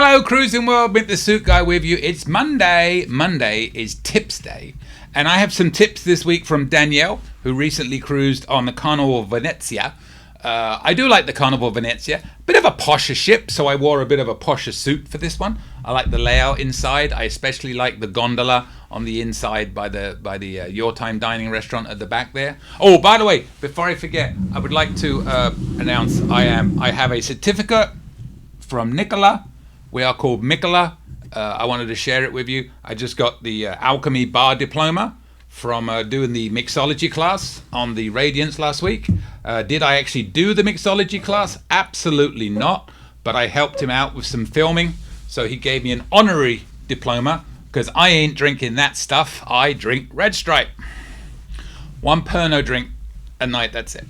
Hello, Cruising World, Mick the Suit Guy with you. It's Monday. Monday is Tips Day. And I have some tips this week from Danielle, who recently cruised on the Carnival of Venezia. I do like the Carnival of Venezia. Bit of a posher ship, so I wore a bit of a posher suit for this one. I like the layout inside. I especially like the gondola on the inside by the Your Time Dining restaurant at the back there. Oh, by the way, before I forget, I would like to announce I have a certificate from Nicola. We are called Mikola. I wanted to share it with you. I just got the alchemy bar diploma from doing the mixology class on the Radiance last week. Did I actually do the mixology class? Absolutely not. But I helped him out with some filming. So he gave me an honorary diploma because I ain't drinking that stuff. I drink Red Stripe. One Pernod drink a night, that's it.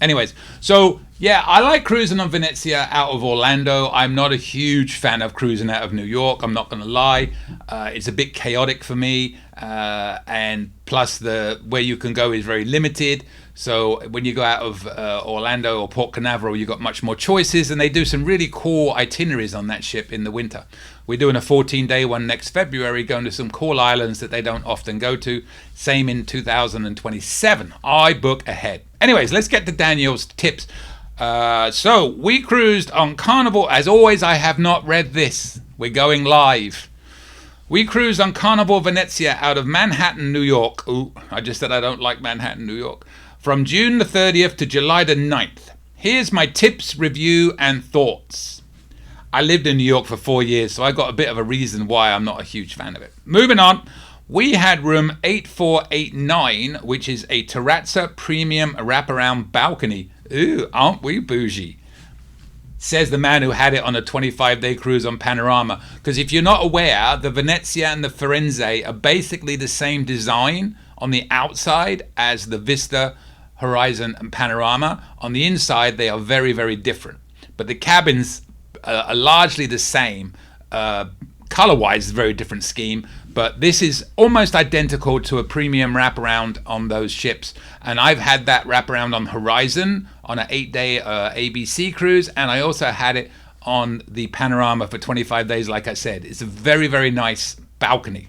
Anyways, so yeah, I like cruising on Venezia out of Orlando. I'm not a huge fan of cruising out of New York. I'm not going to lie. It's a bit chaotic for me. And plus where you can go is very limited. So when you go out of Orlando or Port Canaveral, you've got much more choices, and they do some really cool itineraries on that ship in the winter. We're doing a 14-day one next February, going to some cool islands that they don't often go to. Same in 2027. I book ahead. Anyways, let's get to Danielle's tips. So we cruised on Carnival. As always, I have not read this. We're going live. We cruised on Carnival Venezia out of Manhattan, New York. Ooh, I just said I don't like Manhattan, New York. From June the 30th to July the 9th. Here's my tips, review, and thoughts. I lived in New York for 4 years, so I got a bit of a reason why I'm not a huge fan of it. Moving on. We had room 8489, which is a terrazza premium wraparound balcony. Ooh, aren't we bougie? Says the man who had it on a 25-day cruise on Panorama. Because if you're not aware, the Venezia and the Firenze are basically the same design on the outside as the Vista, Horizon, and Panorama. On the inside, they are very, very different. But the cabins are largely the same. Color-wise, it's a very different scheme. But this is almost identical to a premium wraparound on those ships. And I've had that wraparound on Horizon on an 8-day ABC cruise. And I also had it on the Panorama for 25 days, like I said. It's a very, very nice balcony.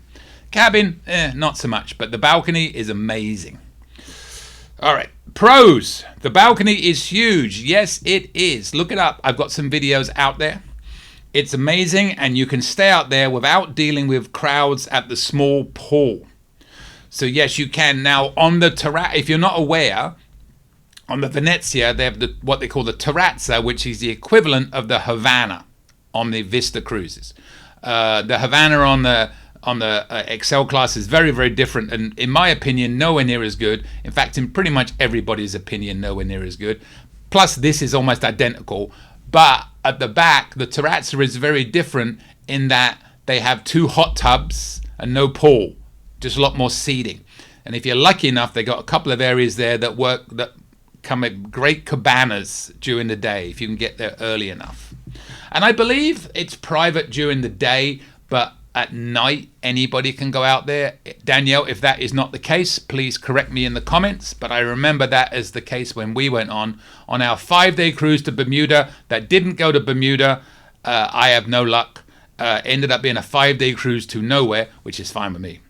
Cabin, not so much. But the balcony is amazing. All right. Pros. The balcony is huge. Yes, it is. Look it up. I've got some videos out there. It's amazing, and you can stay out there without dealing with crowds at the small pool. So yes, you can. Now on the terrazza, if you're not aware, on the Venezia, they have what they call the terrazza, which is the equivalent of the Havana on the Vista cruises. The Havana on the Excel class is very, very different, and in my opinion, nowhere near as good. In fact, in pretty much everybody's opinion, nowhere near as good. Plus, this is almost identical. But at the back, the terrazza is very different in that they have 2 hot tubs and no pool, just a lot more seating. And if you're lucky enough, they got a couple of areas there that come at great cabanas during the day if you can get there early enough. And I believe it's private during the day, but at night anybody can go out there. Danielle, if that is not the case, please correct me in the comments, but I remember that as the case when we went on our 5-day cruise to Bermuda. That didn't go to Bermuda. I have no luck. Ended up being a 5-day cruise to nowhere, which is fine with me.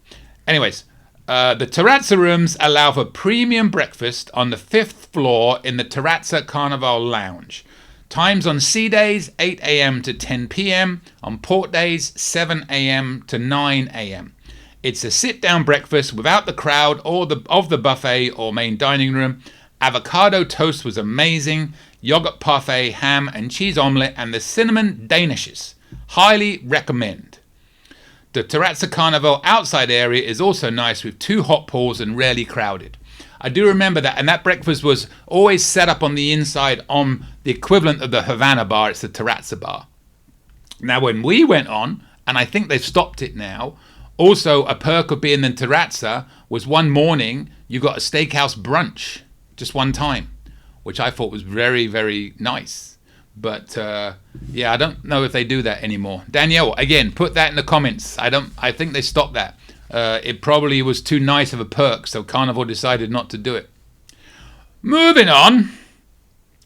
Anyways, the terrazza rooms allow for premium breakfast on the 5th floor in the Terrazza Carnival Lounge. Times on sea days, 8 a.m. to 10 p.m. On port days, 7 a.m. to 9 a.m. It's a sit-down breakfast without the crowd of the buffet or main dining room. Avocado toast was amazing. Yogurt parfait, ham and cheese omelette, and the cinnamon danishes. Highly recommend. The Terrazza Carnival outside area is also nice with 2 hot pools and rarely crowded. I do remember that, and that breakfast was always set up on the inside on the equivalent of the Havana bar. It's the Terrazza bar. Now, when we went on, and I think they've stopped it now, also a perk of being in Terrazza was one morning you got a steakhouse brunch, just one time, which I thought was very, very nice. But yeah, I don't know if they do that anymore. Danielle, again, put that in the comments. I think they stopped that. It probably was too nice of a perk, so Carnival decided not to do it. Moving on.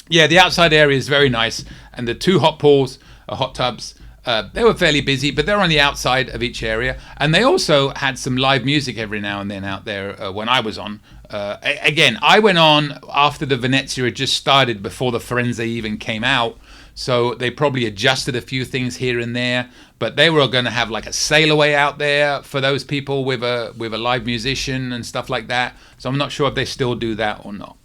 Yeah, the outside area is very nice, and the 2 hot pools, hot tubs, They were fairly busy, but they're on the outside of each area. And they also had some live music every now and then out there when I was on. Again, I went on after the Venezia had just started, before the Firenze even came out. So they probably adjusted a few things here and there. But they were going to have like a sail away out there for those people with a live musician and stuff like that. So I'm not sure if they still do that or not.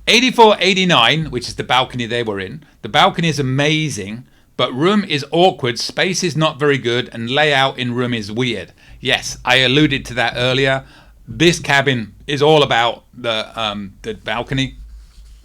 84-89, which is the balcony they were in. The balcony is amazing. But room is awkward, space is not very good, and layout in room is weird. Yes, I alluded to that earlier. This cabin is all about the balcony.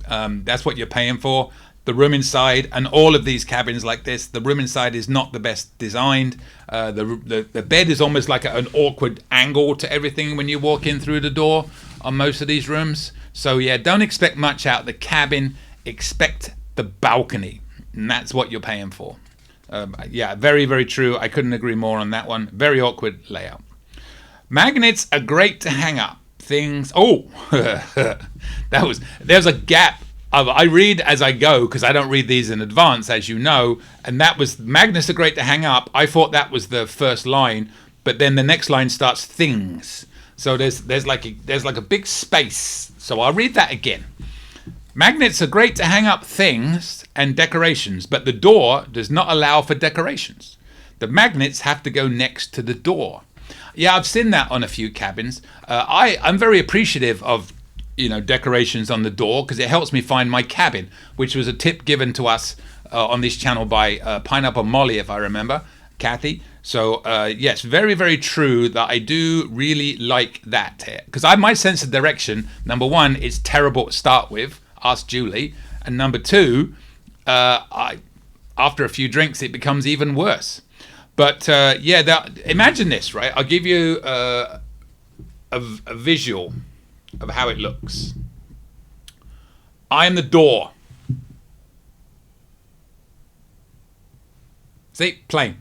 That's what you're paying for. The room inside, and all of these cabins like this, the room inside is not the best designed. The bed is almost like an awkward angle to everything when you walk in through the door on most of these rooms. So yeah, don't expect much out of the cabin. Expect the balcony. And that's what you're paying for. Yeah, very, very true. I couldn't agree more on that one. Very awkward layout. Magnets are great to hang up things. Oh, there's a gap. I read as I go because I don't read these in advance, as you know. And that was, magnets are great to hang up. I thought that was the first line, but then the next line starts things. So there's like a big space. So I'll read that again. Magnets are great to hang up things and decorations, but the door does not allow for decorations. The magnets have to go next to the door. Yeah, I've seen that on a few cabins. I'm very appreciative of decorations on the door because it helps me find my cabin, which was a tip given to us on this channel by Pineapple Molly, if I remember, Kathy. So yes, very, very true that I do really like that because my sense of direction, number one, is terrible to start with. Ask Julie. And number two, after a few drinks, it becomes even worse. But yeah, imagine this, right? I'll give you a visual of how it looks. I am the door. See, plain.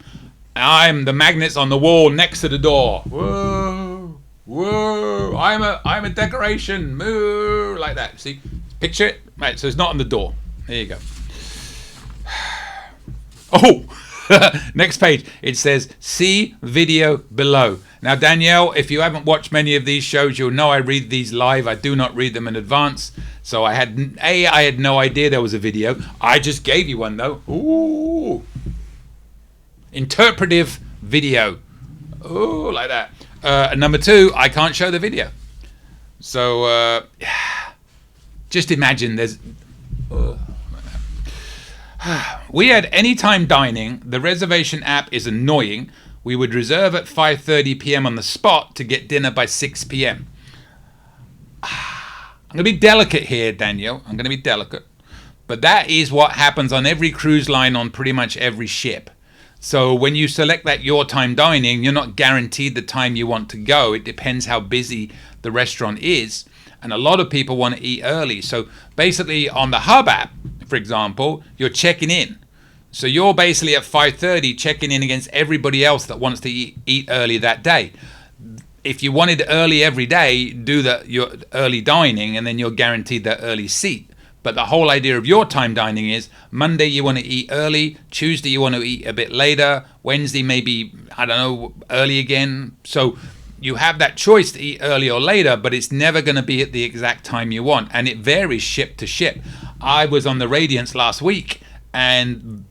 I'm the magnets on the wall next to the door. Whoa, whoa! I'm a decoration. Moo, like that. See. Picture it. Right, so it's not on the door. There you go. Oh, next page. It says, see video below. Now, Danielle, if you haven't watched many of these shows, you'll know I read these live. I do not read them in advance. So I had no idea there was a video. I just gave you one, though. Ooh. Interpretive video. Ooh, like that. And number two, I can't show the video. So, just imagine there's... We had anytime dining. The reservation app is annoying. We would reserve at 5:30 p.m. on the spot to get dinner by 6 p.m. I'm going to be delicate here, Danielle. I'm going to be delicate. But that is what happens on every cruise line on pretty much every ship. So when you select that your time dining, you're not guaranteed the time you want to go. It depends how busy the restaurant is. And a lot of people want to eat early. So basically on the Hub app, for example, you're checking in. So you're basically at 5:30 checking in against everybody else that wants to eat early that day. If you wanted early every day, do your early dining and then you're guaranteed that early seat. But the whole idea of your time dining is Monday you want to eat early, Tuesday you want to eat a bit later, Wednesday maybe, I don't know, early again. So you have that choice to eat early or later, but it's never going to be at the exact time you want. And it varies ship to ship. I was on the Radiance last week, and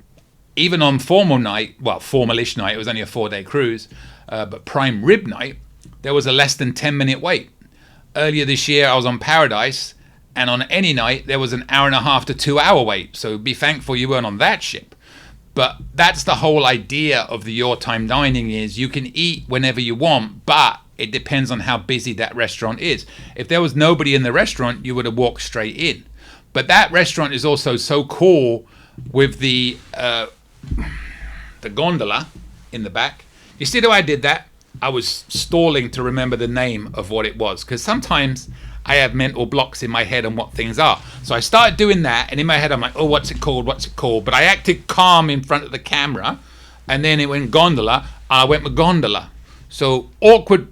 even on formal night, well, formalish night, it was only a 4-day cruise, but prime rib night, there was a less than 10-minute wait. Earlier this year, I was on Paradise, and on any night, there was an 1.5 to 2 hour wait. So be thankful you weren't on that ship. But that's the whole idea of the your time dining is you can eat whenever you want, but it depends on how busy that restaurant is. If there was nobody in the restaurant, you would have walked straight in. But that restaurant is also so cool with the gondola in the back. You see the way I did that? I was stalling to remember the name of what it was, because sometimes I have mental blocks in my head on what things are. So I started doing that, and in my head I'm like, oh, what's it called? What's it called? But I acted calm in front of the camera, and then it went gondola, and I went with gondola. So awkward,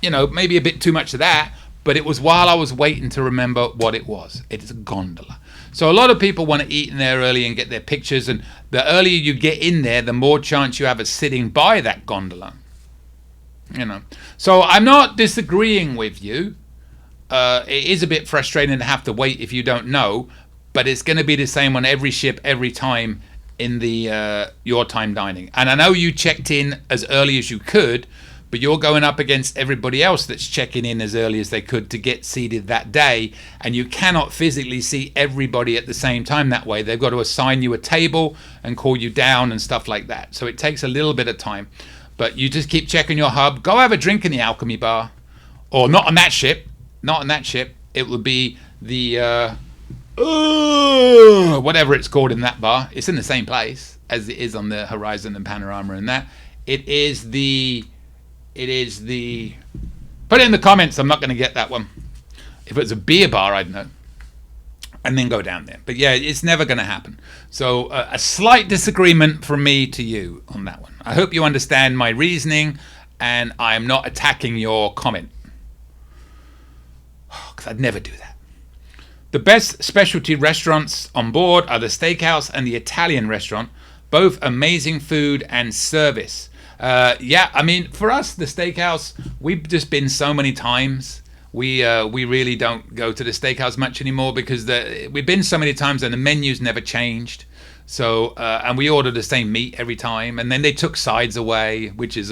maybe a bit too much of that, but it was while I was waiting to remember what it was. It is a gondola. So a lot of people want to eat in there early and get their pictures, and the earlier you get in there, the more chance you have of sitting by that gondola. You know, so I'm not disagreeing with you. It is a bit frustrating to have to wait if you don't know, but it's going to be the same on every ship every time in the your time dining. And I know you checked in as early as you could, but you're going up against everybody else that's checking in as early as they could to get seated that day, and you cannot physically see everybody at the same time that way. They've got to assign you a table and call you down and stuff like that. So it takes a little bit of time, but you just keep checking your hub. Go have a drink in the Alchemy Bar, or not on that ship. Not on that ship. It would be the whatever it's called in that bar. It's in the same place as it is on the Horizon and Panorama and that. It is the put it in the comments. I'm not going to get that one. If it was a beer bar, I'd know. And then go down there. But yeah, it's never going to happen. So a slight disagreement from me to you on that one. I hope you understand my reasoning, and I am not attacking your comment. Because I'd never do that. The best specialty restaurants on board are the steakhouse and the Italian restaurant. Both amazing food and service. Yeah, I mean, for us, the steakhouse, we've just been so many times. We really don't go to the steakhouse much anymore because we've been so many times and the menu's never changed. So, and we order the same meat every time. And then they took sides away, which is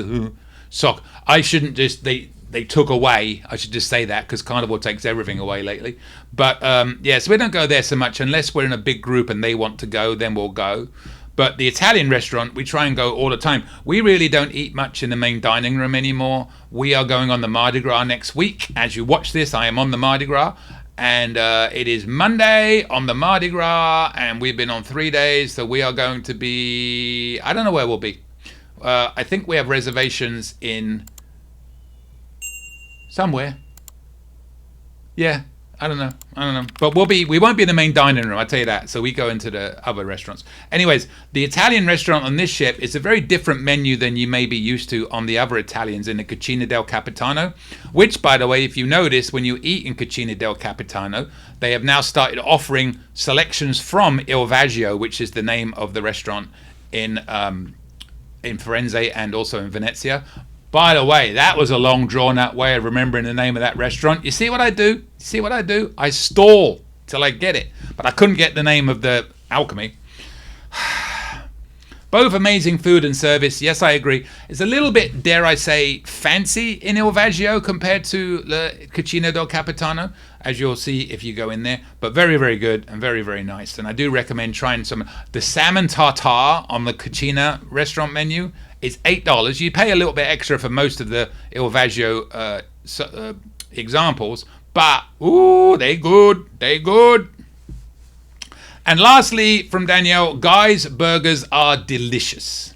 sock. I shouldn't just... They took away, I should just say that, because Carnival takes everything away lately. But yeah, so we don't go there so much unless we're in a big group and they want to go, then we'll go. But the Italian restaurant, we try and go all the time. We really don't eat much in the main dining room anymore. We are going on the Mardi Gras next week. As you watch this, I am on the Mardi Gras. And it is Monday on the Mardi Gras, and we've been on 3 days. So we are going to be, I don't know where we'll be. I think we have reservations in... somewhere. Yeah, I don't know. But we won't be in the main dining room, I'll tell you that. So we go into the other restaurants. Anyways, the Italian restaurant on this ship is a very different menu than you may be used to on the other Italians in the Cucina del Capitano, which, by the way, if you notice, when you eat in Cucina del Capitano, they have now started offering selections from Il Vaggio, which is the name of the restaurant in Firenze and also in Venezia. By the way, that was a long, drawn-out way of remembering the name of that restaurant. You see what I do? I stall till I get it. But I couldn't get the name of the Alchemy. Both amazing food and service. Yes, I agree. It's a little bit, dare I say, fancy in Il Vaggio compared to the Cucina del Capitano, as you'll see if you go in there. But very, very good and very, very nice. And I do recommend trying some. The salmon tartare on the Cucina restaurant menu is $8. You pay a little bit extra for most of the Il Vaggio examples, but ooh, they good. And lastly, from Danielle, guys, burgers are delicious.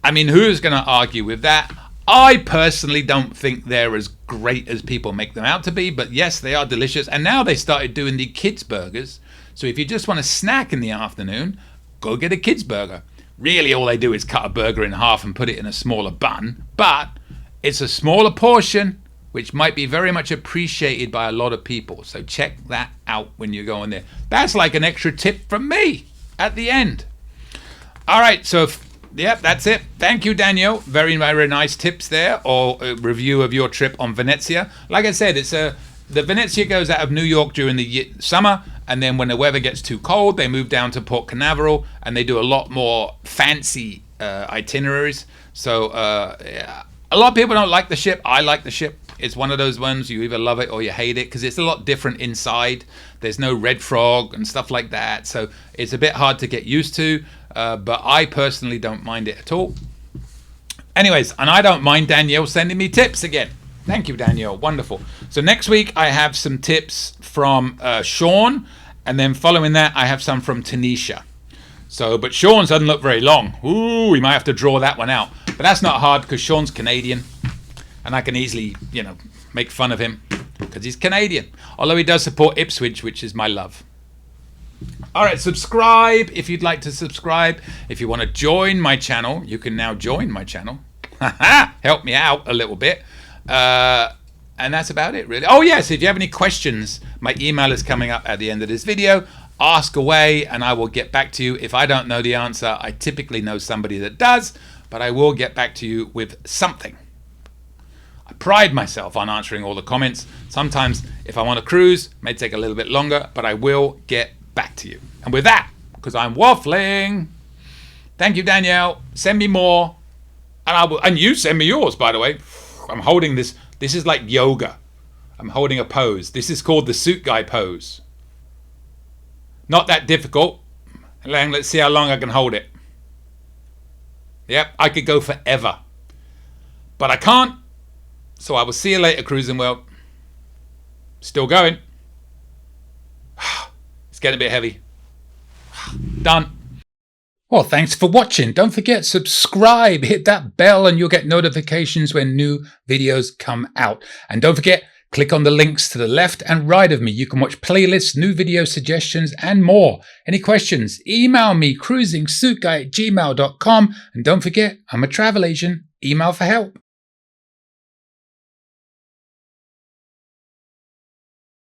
I mean, who's going to argue with that? I personally don't think they're as great as people make them out to be, but yes, they are delicious. And now they started doing the kids burgers. So if you just want a snack in the afternoon, go get a kids burger. Really, all they do is cut a burger in half and put it in a smaller bun, but it's a smaller portion, which might be very much appreciated by a lot of people. So check that out when you go in there. That's like an extra tip from me at the end. All right, so yep, that's it. Thank you, Danielle. Very, very nice tips there, or a review of your trip on Venezia. Like I said, the Venezia goes out of New York during the summer, and then when the weather gets too cold, they move down to Port Canaveral, and they do a lot more fancy itineraries. So a lot of people don't like the ship. I like the ship. It's one of those ones you either love it or you hate it, because it's a lot different inside. There's no red frog and stuff like that, so it's a bit hard to get used to, but I personally don't mind it at all. Anyways, and I don't mind Danielle sending me tips again. Thank you, Danielle. Wonderful. So next week I have some tips from Sean, and then following that I have some from Tanisha. So, but Sean's doesn't look very long. Ooh, we might have to draw that one out. But that's not hard because Sean's Canadian, and I can easily, make fun of him because he's Canadian. Although he does support Ipswich, which is my love. All right, subscribe if you'd like to subscribe. If you want to join my channel, you can now join my channel. Help me out a little bit. And that's about it, really. Oh, yes, if you have any questions, my email is coming up at the end of this video. Ask away, and I will get back to you. If I don't know the answer, I typically know somebody that does, but I will get back to you with something. I pride myself on answering all the comments. Sometimes, if I want to cruise, it may take a little bit longer, but I will get back to you. And with that, because I'm waffling, thank you, Danielle. Send me more, and you send me yours, by the way. I'm holding this. This is like yoga. I'm holding a pose. This is called the suit guy pose. Not that difficult. Let's see how long I can hold it. Yep, I could go forever. But I can't. So I will see you later, Cruising World. Still going. It's getting a bit heavy. Done. Well, thanks for watching. Don't forget, subscribe, hit that bell, and you'll get notifications when new videos come out. And don't forget, click on the links to the left and right of me. You can watch playlists, new video suggestions, and more. Any questions? Email me, cruisingsuitguy@gmail.com. And don't forget, I'm a travel agent. Email for help.